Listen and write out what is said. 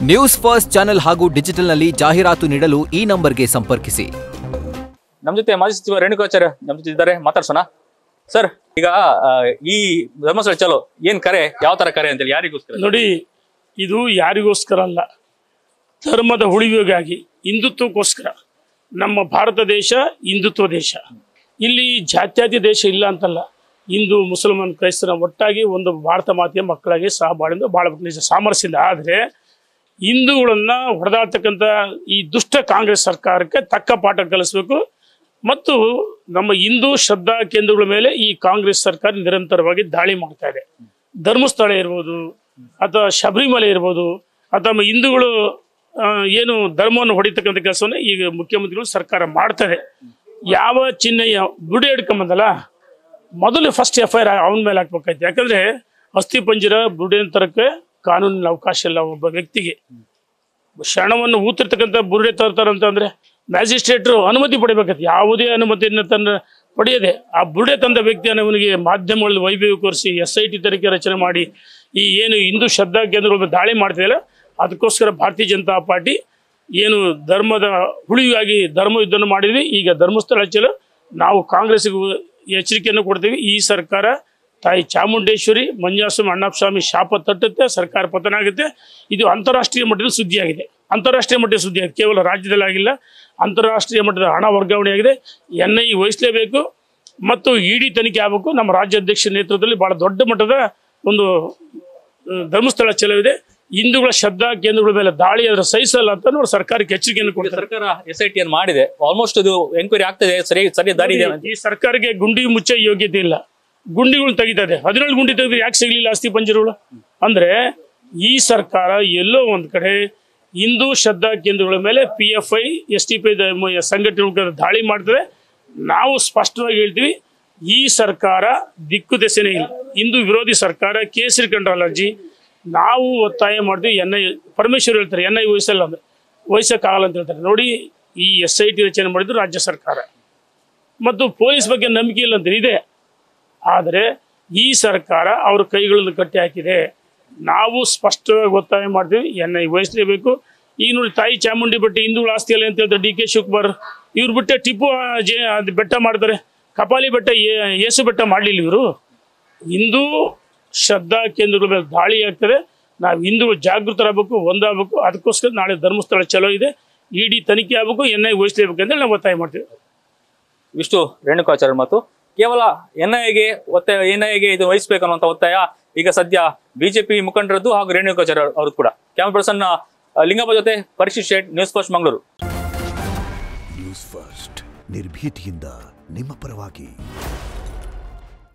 News first channel ಹಾಗೂ ಡಿಜಿಟಲ್ನಲ್ಲಿ ಜಾಹೀರಾತು ನೀಡಲು ಈ ನಂಬರ್ಗೆ ಸಂಪರ್ಕಿಸಿ. ನಮ್ಮ ಜೊತೆ ಮಾಜಿ ಸಚಿವ ರೇಣುಕಾಚಾರ್ಯ ನಮ್ಮ ಜೊತೆ ಇದ್ದಾರೆ, ಮಾತಾಡ್ಸೋಣ. ಸರ್, ಈಗ ಈ ಧರ್ಮಸ್ಥಳ ಚಲೋ ಏನ್ ಕರೆ, ಯಾವ ತರ ಕರೆ ಅಂತೇಳಿ ಯಾರಿಗೋಸ್ಕರ? ನೋಡಿ, ಇದು ಯಾರಿಗೋಸ್ಕರ ಅಲ್ಲ, ಧರ್ಮದ ಉಳಿವಿಗಾಗಿ, ಹಿಂದುತ್ವಕ್ಕೋಸ್ಕರ. ನಮ್ಮ ಭಾರತ ದೇಶ ಹಿಂದುತ್ವ ದೇಶ. ಇಲ್ಲಿ ಜಾತ್ಯಾತಿ ದೇಶ ಇಲ್ಲ ಅಂತಲ್ಲ. ಹಿಂದೂ ಮುಸಲ್ಮಾನ್ ಕ್ರೈಸ್ತರ ಒಟ್ಟಾಗಿ ಒಂದು ಭಾರತ ಮಾತೆಯ ಮಕ್ಕಳಾಗಿ ಸಹಬಾಳಿಂದ ಬಾಳಬೇಕು ನಿಜ ಸಾಮರಸ್ಯದಿಂದ. ಆದರೆ ಹಿಂದೂಗಳನ್ನ ಹೊಡೆದಾಡ್ತಕ್ಕಂಥ ಈ ದುಷ್ಟ ಕಾಂಗ್ರೆಸ್ ಸರ್ಕಾರಕ್ಕೆ ತಕ್ಕ ಪಾಠ ಕಲಿಸ್ಬೇಕು. ಮತ್ತು ನಮ್ಮ ಹಿಂದೂ ಶ್ರದ್ಧಾ ಕೇಂದ್ರಗಳ ಮೇಲೆ ಈ ಕಾಂಗ್ರೆಸ್ ಸರ್ಕಾರ ನಿರಂತರವಾಗಿ ದಾಳಿ ಮಾಡ್ತಾ ಇದೆ. ಧರ್ಮಸ್ಥಳ ಇರ್ಬೋದು, ಅಥವಾ ಶಬರಿಮಲೆ ಇರ್ಬೋದು, ಅಥವಾ ಹಿಂದೂಗಳು ಏನು ಧರ್ಮವನ್ನು ಹೊಡಿತಕ್ಕಂಥ ಕೆಲಸವನ್ನು ಈಗ ಮುಖ್ಯಮಂತ್ರಿಗಳು ಸರ್ಕಾರ ಮಾಡ್ತಾರೆ. ಯಾವ ಚಿಹ್ನೆಯ ಬುಡಿ ಹಿಡ್ಕೊಂಬಂದಲ್ಲ, ಮೊದಲು ಫಸ್ಟ್ FIR ಅವನ ಮೇಲೆ ಹಾಕ್ಬೇಕಾಯ್ತು. ಯಾಕಂದ್ರೆ ಅಸ್ಥಿ ಪಂಜರ ಬುರುಡೆನ ತರಕ್ಕೆ ಕಾನೂನಿನ ಅವಕಾಶ ಇಲ್ಲ. ಒಬ್ಬ ವ್ಯಕ್ತಿಗೆ ಶರಣವನ್ನು ಊತಿರ್ತಕ್ಕಂಥ ಬುರುಡೆ ತರ್ತಾರಂತಂದ್ರೆ ಮ್ಯಾಜಿಸ್ಟ್ರೇಟ್ರು ಅನುಮತಿ ಪಡಿಬೇಕಾಯ್ತು. ಯಾವುದೇ ಅನುಮತಿಯನ್ನು ಪಡೆಯದೆ ಆ ಬುರುಡೆ ತಂದ ವ್ಯಕ್ತಿಯನ್ನು ಅವನಿಗೆ ಮಾಧ್ಯಮಗಳಲ್ಲಿ ವೈಭವೀಕರಿಸಿ SIT ತನಿಖೆ ರಚನೆ ಮಾಡಿ ಈ ಏನು ಹಿಂದೂ ಶ್ರದ್ಧಾ ಕೇಂದ್ರಗಳ ದಾಳಿ ಮಾಡ್ತಿದೆಯಲ್ಲ, ಅದಕ್ಕೋಸ್ಕರ ಭಾರತೀಯ ಜನತಾ ಪಾರ್ಟಿ ಏನು ಧರ್ಮದ ಉಳಿವಿಗಾಗಿ ಧರ್ಮ ಯುದ್ಧವನ್ನು ಮಾಡಿದ್ವಿ. ಈಗ ಧರ್ಮಸ್ಥಳ ಚಲೋ ನಾವು ಕಾಂಗ್ರೆಸ್ಗೆ ಎಚ್ಚರಿಕೆಯನ್ನು ಕೊಡ್ತೀವಿ. ಈ ಸರ್ಕಾರ ತಾಯಿ ಚಾಮುಂಡೇಶ್ವರಿ, ಮಂಜುನಾಥ ಅಣ್ಣಸ್ವಾಮಿ ಶಾಪ ತಟ್ಟುತ್ತೆ, ಸರ್ಕಾರ ಪತನ ಆಗುತ್ತೆ. ಇದು ಅಂತಾರಾಷ್ಟ್ರೀಯ ಮಟ್ಟದ ಸುದ್ದಿಯಾಗಿದೆ. ಅಂತಾರಾಷ್ಟ್ರೀಯ ಮಟ್ಟದ ಸುದ್ದಿಯಾಗಿದೆ, ಕೇವಲ ರಾಜ್ಯದಲ್ಲಿ ಆಗಿಲ್ಲ, ಅಂತಾರಾಷ್ಟ್ರೀಯ ಮಟ್ಟದ ಹಣ ವರ್ಗಾವಣೆ ಆಗಿದೆ. NIA ವಹಿಸಲೇಬೇಕು ಮತ್ತು ED ತನಿಖೆ ಆಗಬೇಕು. ನಮ್ಮ ರಾಜ್ಯಾಧ್ಯಕ್ಷರ ನೇತೃತ್ವದಲ್ಲಿ ಬಹಳ ದೊಡ್ಡ ಮಟ್ಟದ ಒಂದು ಧರ್ಮಸ್ಥಳ ಚಲವಿದೆ. ಹಿಂದೂಗಳ ಶ್ರದ್ಧಾ ಕೇಂದ್ರಗಳ ಮೇಲೆ ದಾಳಿ ಅದರ ಸಹಿಸಲ್ಲ ಅಂತ ನೋಡಿ ಸರ್ಕಾರಕ್ಕೆ ಎಚ್ಚರಿಕೆಯನ್ನು ಕೊಡ್ತಾರೆ. ಸರ್ಕಾರ SIT ಮಾಡಿದೆ, ಆಲ್ಮೋಸ್ಟ್ ಇದು ಎಂಕ್ವೈರಿ ಆಗ್ತದೆ, ಸರಿ ದಾರಿ ಇದೆ. ಈ ಸರ್ಕಾರಕ್ಕೆ ಗುಂಡಿ ಮುಚ್ಚೋ ಯೋಗ್ಯತೆ ಇಲ್ಲ. ಗುಂಡಿಗಳು ತೆಗಿತದೆ, 17 ಗುಂಡಿ ತೆಗೆದು ಯಾಕೆ ಸಿಗಲಿಲ್ಲ ಅಸ್ಥಿ ಪಂಜರಗಳು? ಅಂದ್ರೆ ಈ ಸರ್ಕಾರ ಎಲ್ಲೋ ಒಂದ್ ಕಡೆ ಹಿಂದೂ ಶ್ರದ್ಧಾ ಕೇಂದ್ರಗಳ ಮೇಲೆ PFI STP ಸಂಘಟನೆಗಳ ದಾಳಿ ಮಾಡ್ತದೆ. ನಾವು ಸ್ಪಷ್ಟವಾಗಿ ಹೇಳ್ತೀವಿ, ಈ ಸರ್ಕಾರ ದಿಕ್ಕು ದೆಸೆನೇ ಇಲ್ಲ. ಹಿಂದೂ ವಿರೋಧಿ ಸರ್ಕಾರ, ಕೇಸರಿ ಕಂಟ್ರೋಲ್ ಅರ್ಜಿ ನಾವು ಒತ್ತಾಯ ಮಾಡ್ತೀವಿ. ಪರಮೇಶ್ವರ್ ಹೇಳ್ತಾರೆ NIA ವಹಿಸಲ್ಲ ಅಂದ್ರೆ ವಹಿಸಕ್ಕಾಗಲ್ಲ ಅಂತ ಹೇಳ್ತಾರೆ. ನೋಡಿ, ಈ SIT ರಚನೆ ಮಾಡಿದ್ರು ರಾಜ್ಯ ಸರ್ಕಾರ ಮತ್ತು ಪೊಲೀಸ್ ಬಗ್ಗೆ ನಂಬಿಕೆ ಇಲ್ಲ ಅಂತ ಇದೆ. ಆದರೆ ಈ ಸರ್ಕಾರ ಅವ್ರ ಕೈಗಳನ್ನು ಕಟ್ಟಿ ಹಾಕಿದೆ. ನಾವು ಸ್ಪಷ್ಟವಾಗಿ ಒತ್ತಾಯ ಮಾಡ್ತೀವಿ, NIA ವಹಿಸಲೇಬೇಕು. ಈಗ ನೋಡಿ, ತಾಯಿ ಚಾಮುಂಡಿ ಬೆಟ್ಟ ಹಿಂದೂಗಳ ಆಸ್ತಿ ಅಲ್ಲ ಅಂತ ಹೇಳ್ತಾರೆ DK ಶಿವಕುಮಾರ್. ಇವ್ರು ಬಿಟ್ಟೆ ಟಿಪ್ಪು ಅದು ಬೆಟ್ಟ ಮಾಡ್ತಾರೆ, ಕಪಾಲಿ ಬೆಟ್ಟ, ಏಸು ಬೆಟ್ಟ ಮಾಡಲಿಲ್ಲ ಇವರು. ಹಿಂದೂ ಶ್ರದ್ಧಾ ಕೇಂದ್ರಗಳ ಮೇಲೆ ದಾಳಿ ಆಗ್ತದೆ. ನಾವು ಹಿಂದೂಗಳು ಜಾಗೃತರಾಗಬೇಕು, ಒಂದಾಗಬೇಕು. ಅದಕ್ಕೋಸ್ಕರ ನಾಳೆ ಧರ್ಮಸ್ಥಳ ಚಲೋ ಇದೆ, ED ತನಿಖೆ ಆಗಬೇಕು, NIA ವಹಿಸಲೇಬೇಕು ಅಂತೇಳಿ ನಾವು ಒತ್ತಾಯ ಮಾಡ್ತೀವಿ. ಇಷ್ಟು ರೇಣುಕಾಚಾರ್ಯ ಮಾತು. ಕೇವಲ NIAಗೆ ಇದು ವಹಿಸಬೇಕು ಅನ್ನುವಂಥ ಒತ್ತಾಯ ಈಗ ಸದ್ಯ ಬಿಜೆಪಿ ಮುಖಂಡರದ್ದು ಹಾಗೂ ರೇಣುಕಾಚಾರ್ಯ ಅವ್ರದ್ದು ಕೂಡ. ಕ್ಯಾಮರಾ ಪರ್ಸನ್ ಲಿಂಗಪ್ಪ ಜೊತೆ Parikshit Shet, news first Mangaluru. News first ನಿರ್ಭೀತಿಯಿಂದ ನಿಮ್ಮ ಪರವಾಗಿ.